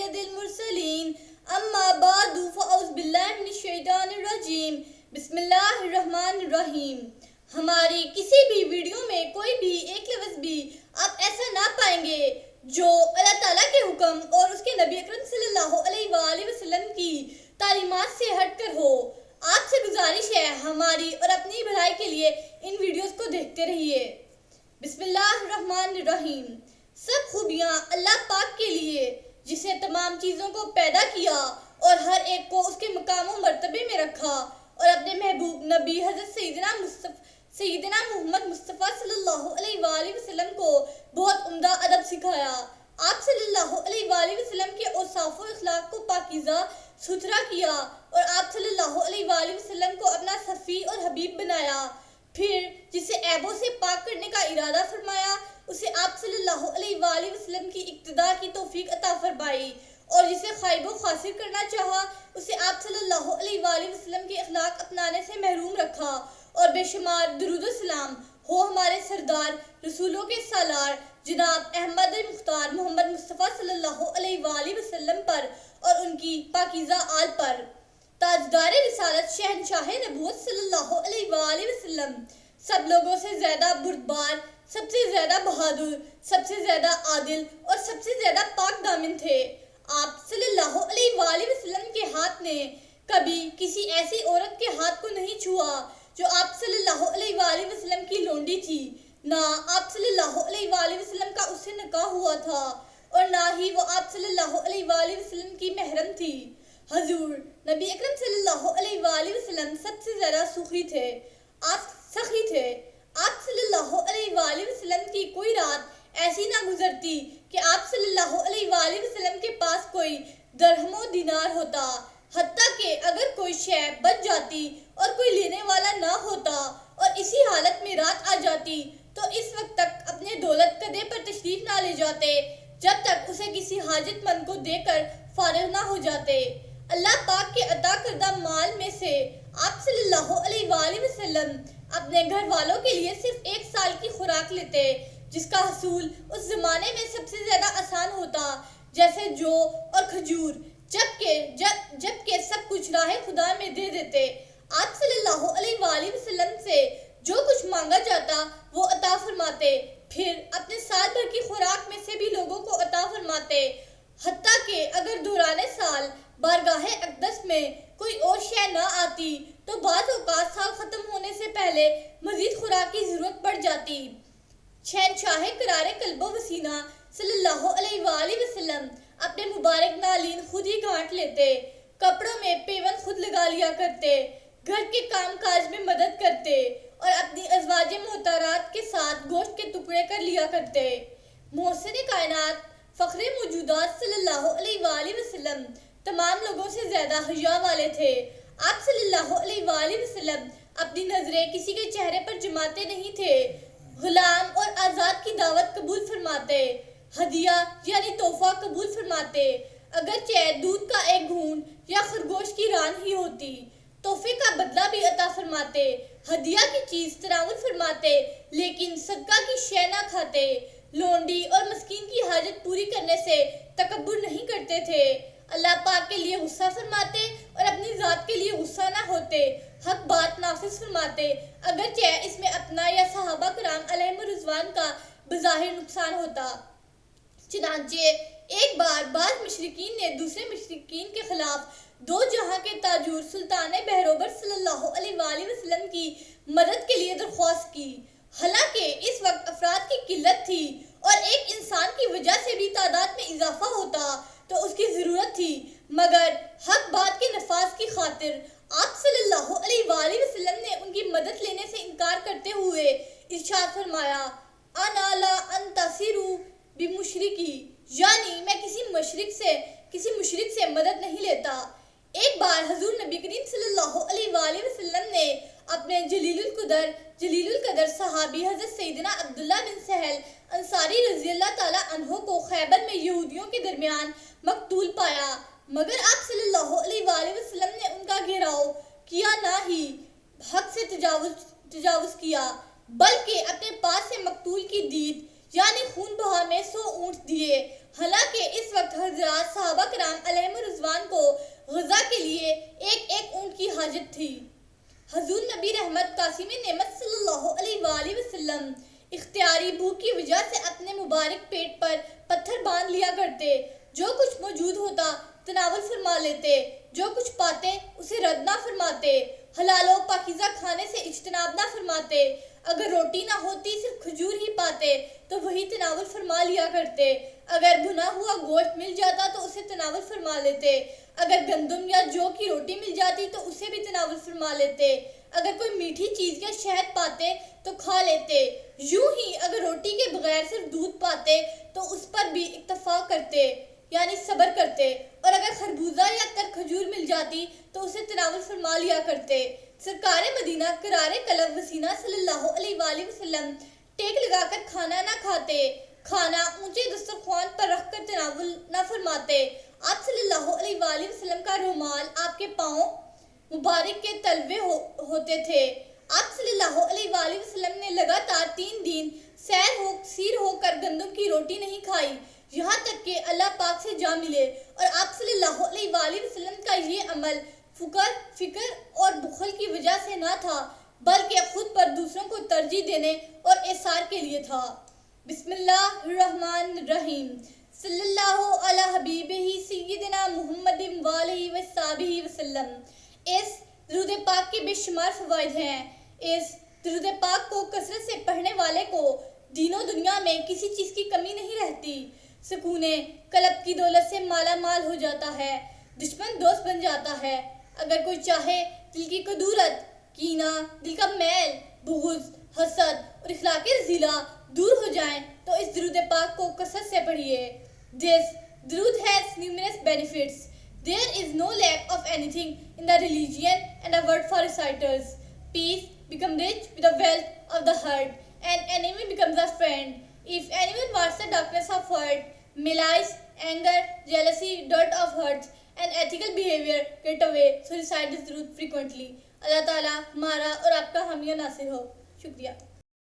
سید المرسلین اما بعد فاعوذ باللہ من الشیطان الرجیم بسم اللہ الرحمن الرحیم۔ ہماری کسی بھی ویڈیو میں کوئی بھی ایک لفظ بھی آپ ایسا نہ پائیں گے جو اللہ تعالیٰ کے حکم اور اس کے نبی اکرم صلی اللہ علیہ وآلہ وسلم کی تعلیمات سے ہٹ کر ہو۔ آپ سے گزارش ہے ہماری اور اپنی بھلائی کے لیے ان ویڈیوز کو دیکھتے رہیے۔ بسم اللہ الرحمن الرحیم۔ سب خوبیاں اللہ پاک کے لیے جسے تمام چیزوں کو پیدا کیا اور ہر ایک کو اس کے مقام و مرتبے میں رکھا اور اپنے محبوب نبی حضرت سیدنا محمد مصطفیٰ صلی اللہ علیہ وآلہ وسلم کو بہت عمدہ ادب سکھایا۔ آپ صلی اللہ علیہ وآلہ وسلم کے اوصاف و اخلاق کو پاکیزہ ستھرا کیا اور آپ صلی اللہ علیہ وآلہ وسلم کو اپنا صفی اور حبیب بنایا۔ پھر جسے عیبوں سے پاک کرنے کا ارادہ فرمایا اسے آپ صلی اللہ علیہ وآلہ وسلم کی اقتداء کی توفیق عطا فرمائی اور جسے خائب و خاسر کرنا چاہا اسے آپ صلی اللہ علیہ وآلہ وسلم کے اخلاق اپنانے سے محروم رکھا اور بے شمار درود و سلام ہو ہمارے سردار رسولوں کے سالار جناب احمد مختار محمد مصطفیٰ صلی اللہ علیہ وآلہ وسلم پر اور ان کی پاکیزہ آل پر۔ تاجدار رسالت شہنشاہ نبوت صلی اللہ علیہ وآلہ وسلم سب لوگوں سے زیادہ بردبار، سب سے زیادہ بہادر، سب سے زیادہ عادل اور سب سے زیادہ پاک دامن تھے۔ آپ صلی اللہ علیہ وآلہ وسلم کے ہاتھ نے کبھی کسی ایسی عورت کے ہاتھ کو نہیں چھوا جو آپ صلی اللہ علیہ وآلہ وسلم کی لونڈی تھی، نہ آپ صلی اللہ علیہ وآلہ وسلم کا اس سے نکاح ہوا تھا اور نہ ہی وہ آپ صلی اللہ علیہ وآلہ وسلم کی محرم تھی۔ حضور نبی اکرم صلی اللہ علیہ وآلہ وسلم سب سے زیادہ سخی تھے، آپ سخی تھے۔ آپ صلی اللہ علیہ وآلہ وسلم کی کوئی رات ایسی نہ گزرتی کہ آپ صلی اللہ علیہ وآلہ وسلم کے پاس کوئی درہم و دینار ہوتا، حتیٰ کہ اگر کوئی شے بچ جاتی اور کوئی لینے والا نہ ہوتا اور اسی حالت میں رات آ جاتی تو اس وقت تک اپنے دولت کدے پر تشریف نہ لے جاتے جب تک اسے کسی حاجت مند کو دے کر فارغ نہ ہو جاتے۔ اللہ پاک کے عطا کردہ مال میں سے آپ صلی اللہ علیہ وآلہ وسلم اپنے گھر والوں کے لیے صرف 1 سال کی خوراک لیتے، جس کا حصول اس زمانے میں سب سے زیادہ آسان ہوتا، جیسے جو اور کھجور، جبکہ سب کچھ راہ خدا میں دے دیتے۔ آپ صلی اللہ علیہ وآلہ وسلم سے جو کچھ مانگا جاتا وہ عطا فرماتے، پھر اپنے سال بھر کی خوراک میں سے بھی لوگوں کو عطا فرماتے، حتیٰ کہ اگر دوران سال بارگاہ اقدس میں کوئی اور شے نہ آتی تو بعض اوقات سال ختم ہونے سے پہلے مزید خوراک کی ضرورت پڑ جاتی۔ شہنشاہ قرار قلب و وسینہ صلی اللہ علیہ وآلہ وسلم اپنے مبارک نالین خود ہی گھانٹ لیتے، کپڑوں میں پیوند خود لگا لیا کرتے، گھر کے کام کاج میں مدد کرتے اور اپنی ازواج محترمات کے ساتھ گوشت کے ٹکڑے کر لیا کرتے۔ محسن کائنات فخر موجودات صلی اللہ علیہ وآلہ وسلم تمام لوگوں سے زیادہ حیا والے تھے۔ آپ صلی اللہ علیہ وآلہ وسلم اپنی نظریں کسی کے چہرے پر جماتے نہیں تھے، غلام اور آزاد کی دعوت قبول فرماتے، ہدیہ یعنی تحفہ قبول فرماتے، اگرچہ دودھ کا ایک گھونٹ یا خرگوش کی ران ہی ہوتی، تحفے کا بدلہ بھی عطا فرماتے، ہدیہ کی چیز تناول فرماتے لیکن صدقہ کی شے نہ کھاتے، لونڈی اور مسکین کی حاجت پوری کرنے سے تکبر نہیں کرتے تھے، اللہ پاک کے لیے غصہ فرماتے اور اپنی ذات کے لیے غصہ نہ ہوتے، حق بات نافذ فرماتے اگرچہ اس میں اپنا یا صحابہ کرام علیہم الرضوان کا بظاہر نقصان ہوتا۔ چنانچہ ایک بار بعض مشرکین نے دوسرے مشرکین کے خلاف دو جہاں کے تاجور سلطان بہروبر صلی اللہ علیہ وآلہ وسلم کی مدد کے لیے درخواست کی، حالانکہ اس وقت افراد کی قلت تھی اور ایک انسان کی وجہ سے بھی تعداد میں اضافہ ہوتا تو اس کی ضرورت تھی، مگر حق بات کے نفاذ کی خاطر آپ صلی اللہ علیہ وآلہ وسلم نے ان کی مدد لینے سے انکار کرتے ہوئے ارشاد فرمایا، انا لا انتصر بمشرکی، یعنی میں کسی مشرک سے مدد نہیں لیتا۔ ایک بار حضور نبی کریم صلی اللہ علیہ وآلہ وسلم نے اپنے جلیل القدر صحابی حضرت سیدنا عبداللہ بن سہل انصاری رضی اللہ تعالیٰ عنہ کو خیبر میں یہودیوں کے درمیان مقتول پایا، مگر آپ صلی اللہ علیہ وآلہ وسلم نے ان کا گھیراؤ کیا، نہ ہی حد سے تجاوز کیا، بلکہ اپنے پاس سے مقتول کی دید یعنی خون بہا میں 100 اونٹ دیے۔ حالانکہ اس وقت حضرات صحابہ کرام علیہم الرضوان کو غذا کے لیے ایک اونٹ کی حاجت تھی۔ حضور نبی رحمت قاسم نعمت صلی اللہ علیہ وآلہ وسلم اختیاری بھوک کی وجہ سے اپنے مبارک پیٹ پر پتھر باندھ لیا کرتے، جو کچھ موجود ہوتا تناول فرما لیتے، جو کچھ پاتے اسے رد نہ فرماتے، حلال و پاکیزہ کھانے سے اجتناب نہ فرماتے۔ اگر روٹی نہ ہوتی صرف کھجور ہی پاتے تو وہی تناول فرما لیا کرتے، اگر بھنا ہوا گوشت مل جاتا تو اسے تناول فرما لیتے، اگر گندم یا جو کی روٹی مل جاتی تو اسے بھی تناول فرما لیتے، اگر کوئی میٹھی چیز یا شہد پاتے تو کھا لیتے، یوں ہی اگر روٹی کے بغیر صرف دودھ پاتے تو اس پر بھی اکتفا کرتے یعنی صبر کرتے، اور اگر خربوزہ یا تر کھجور مل جاتی تو اسے تناول فرما لیا کرتے۔ سرکار مدینہ قرار قلب وسینہ صلی اللہ علیہ وآلہ وسلم ٹیک لگا کر کھانا نہ کھاتے، کھانا اونچے دسترخوان پر رکھ کر تناول نہ فرماتے۔ آپ صلی اللہ علیہ وآلہ وسلم کا رومال آپ کے پاؤں مبارک کے تلوے ہوتے تھے۔ آپ صلی اللہ علیہ وآلہ وسلم نے لگاتار 3 دن سیر ہو کر گندم کی روٹی نہیں کھائی، یہاں تک کہ اللہ پاک سے جا ملے، اور آپ صلی اللہ علیہ وآلہ وسلم کا یہ عمل فکر اور بخل کی وجہ سے نہ تھا، بلکہ خود پر دوسروں کو ترجیح دینے اور اعصار کے لیے تھا۔ بسم اللہ الرحمن الرحیم۔ صلی اللہ علی حبیبہ سیدنا محمد وآلہ وصحبہ وسلم۔ اس درود پاک کے بے شمار فوائد ہیں۔ اس درود پاک کو کثرت سے پڑھنے والے کو دین و دنیا میں کسی چیز کی کمی نہیں رہتی، سکون قلب کی دولت سے مالا مال ہو جاتا ہے، دشمن دوست بن جاتا ہے۔ اگر کوئی چاہے دل کی کدورت، کینہ، دل کا میل، بغض، حسد اور اخلاق رذیلہ دور ہو جائیں تو اس درود پاک کو کثرت سے پڑھیے۔ This درود has numerous benefits. There is no lack of anything in the religion and a word for reciters. Peace becomes rich with the wealth of the heart, and enemy becomes a friend. If anyone wants the darkness of heart, malice, anger, jealousy, dirt of hearts, and ethical behavior get away. So recite this درود frequently. اللہ تعالیٰ ہمارا اور آپ کا حامی و ناصر ہو۔ شکریہ۔